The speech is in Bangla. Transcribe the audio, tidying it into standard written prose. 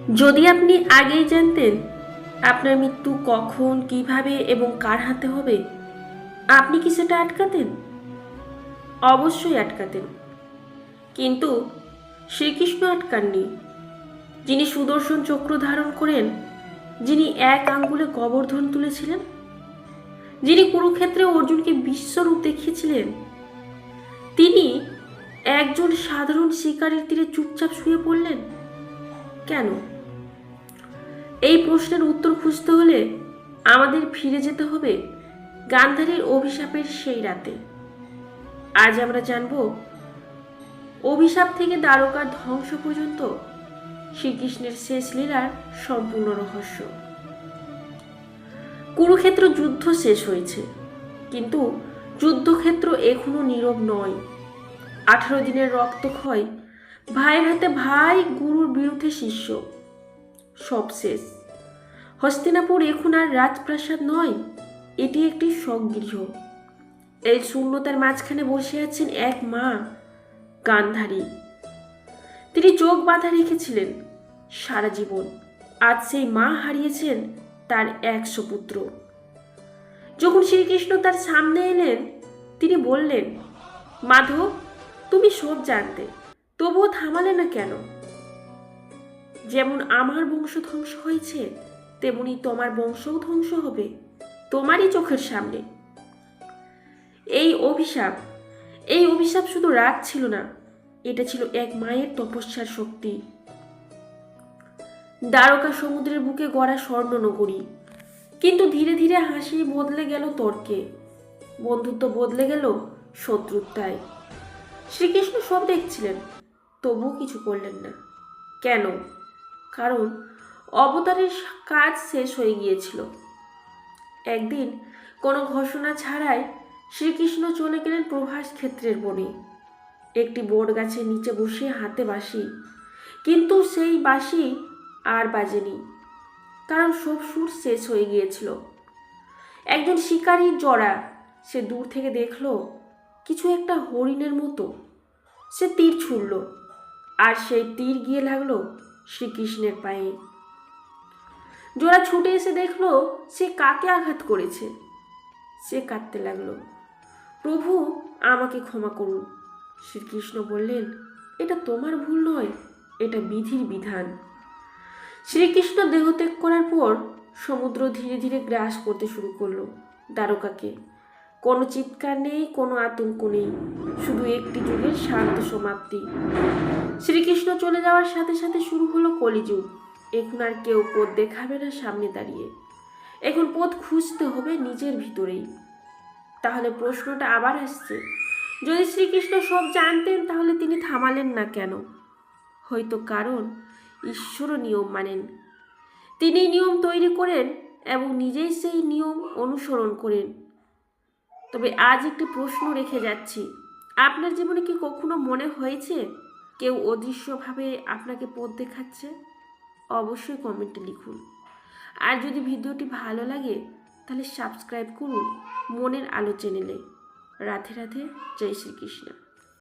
যদি আপনি আগেই জানতেন আপনার মৃত্যু কখন, কিভাবে এবং কার হাতে হবে, আপনি কি সেটা আটকাতেন? অবশ্যই আটকাতেন। কিন্তু শ্রীকৃষ্ণ আটকাননি। যিনি সুদর্শন চক্র ধারণ করেন, যিনি এক আঙ্গুলে গোবর্ধন তুলেছিলেন, যিনি কুরুক্ষেত্রে অর্জুনকে বিশ্বরূপ দেখিয়েছিলেন, তিনি একজন সাধারণ শিকারীর তীরে চুপচাপ শুয়ে পড়লেন কেন? এই প্রশ্নের উত্তর খুঁজতে হলে আমাদের ফিরে যেতে হবে গান্ধারীর অভিশাপের সেই রাতে। আজ আমরা জানব অভিশাপ থেকে দ্বারকার ধ্বংস পর্যন্ত শ্রীকৃষ্ণের শেষ লীলার সম্পূর্ণ রহস্য। কুরুক্ষেত্র যুদ্ধ শেষ হয়েছে, কিন্তু যুদ্ধক্ষেত্র এখনো নীরব নয়। 18 দিনের রক্তক্ষয়, ভাইয়ের হাতে ভাই, গুরুর বিরুদ্ধে শিষ্য, সব শেষ। হস্তিনাপুর এখন আর রাজপ্রাসাদ নয়, এটি একটি স্বগৃহ। এই শূন্যতার মাঝখানে বসে আছেন এক মা, গান্ধারী। তিনি চোখ বাঁধা রেখেছিলেন সারা জীবন। আজ সেই মা হারিয়েছেন তার 100 পুত্র। যখন শ্রীকৃষ্ণ তার সামনে এলেন, তিনি বললেন, মাধব, তুমি সব জানতে, তবুও থামালে না কেন? যেমন আমার বংশ ধ্বংস হয়েছে, তেমনি তোমার বংশও ধ্বংস হবে, তোমারই চোখের সামনে। এই অভিশাপ শুধু রাগ ছিল না, এটা ছিল এক মায়ের তপস্যার শক্তি। দ্বারকা সমুদ্রের বুকে গড়া স্বর্ণনগরী, কিন্তু ধীরে ধীরে হাসি বদলে গেল তর্কে, বন্ধুত্ব বদলে গেল শত্রুতায়। শ্রীকৃষ্ণ সব দেখছিলেন, তবুও কিছু করলেন না। কেন? কারণ অবতারের কাজ শেষ হয়ে গিয়েছিল। একদিন কোনো ঘোষণা ছাড়াই শ্রীকৃষ্ণ চলে গেলেন প্রভাস ক্ষেত্রের বনে। একটি বট গাছের নিচে বসে হাতে বাঁশি, কিন্তু সেই বাঁশি আর বাজেনি, কারণ সব সুর শেষ হয়ে গিয়েছিল। একজন শিকারীর জড়া, সে দূর থেকে দেখলো কিছু একটা হরিণের মতো। সে তীর ছুড়ল, আর সেই তীর গিয়ে লাগলো শ্রীকৃষ্ণের পায়ে। জোড়া ছুটে এসে দেখলো সে কাকে আঘাত করেছে। সে কাঁদতে লাগলো, প্রভু, আমাকে ক্ষমা করুন। শ্রীকৃষ্ণ বললেন, এটা তোমার ভুল নয়, এটা বিধির বিধান। শ্রীকৃষ্ণ দেহত্যাগ করার পর সমুদ্র ধীরে ধীরে গ্রাস করতে শুরু করলো দ্বারকাকে। কোনো চিৎকার নেই, কোনো আতঙ্ক নেই, শুধু একটি যুগের শান্ত সমাপ্তি। শ্রীকৃষ্ণ চলে যাওয়ার সাথে সাথে শুরু হলো কলিযুগ। এখন আর কেউ পথ দেখাবে না সামনে দাঁড়িয়ে, এখন পথ খুঁজতে হবে নিজের ভিতরেই। তাহলে প্রশ্নটা আবার আসছে, যদি শ্রীকৃষ্ণ সব জানতেন, তাহলে তিনি থামালেন না কেন? হয়তো কারণ ঈশ্বরও নিয়ম মানেন। তিনি নিয়ম তৈরি করেন এবং নিজেই সেই নিয়ম অনুসরণ করেন। তবে আজ একটি প্রশ্ন রেখে যাচ্ছি, আপনার জীবনে কি কখনো মনে হয়েছে কেউ অদৃশ্যভাবে আপনাকে পথ দেখাচ্ছে? অবশ্যই কমেন্টে লিখুন। আর যদি ভিডিওটি ভালো লাগে, তাহলে সাবস্ক্রাইব করুন মনের আলো চ্যানেলে। রাধে রাধে, জয় শ্রীকৃষ্ণ।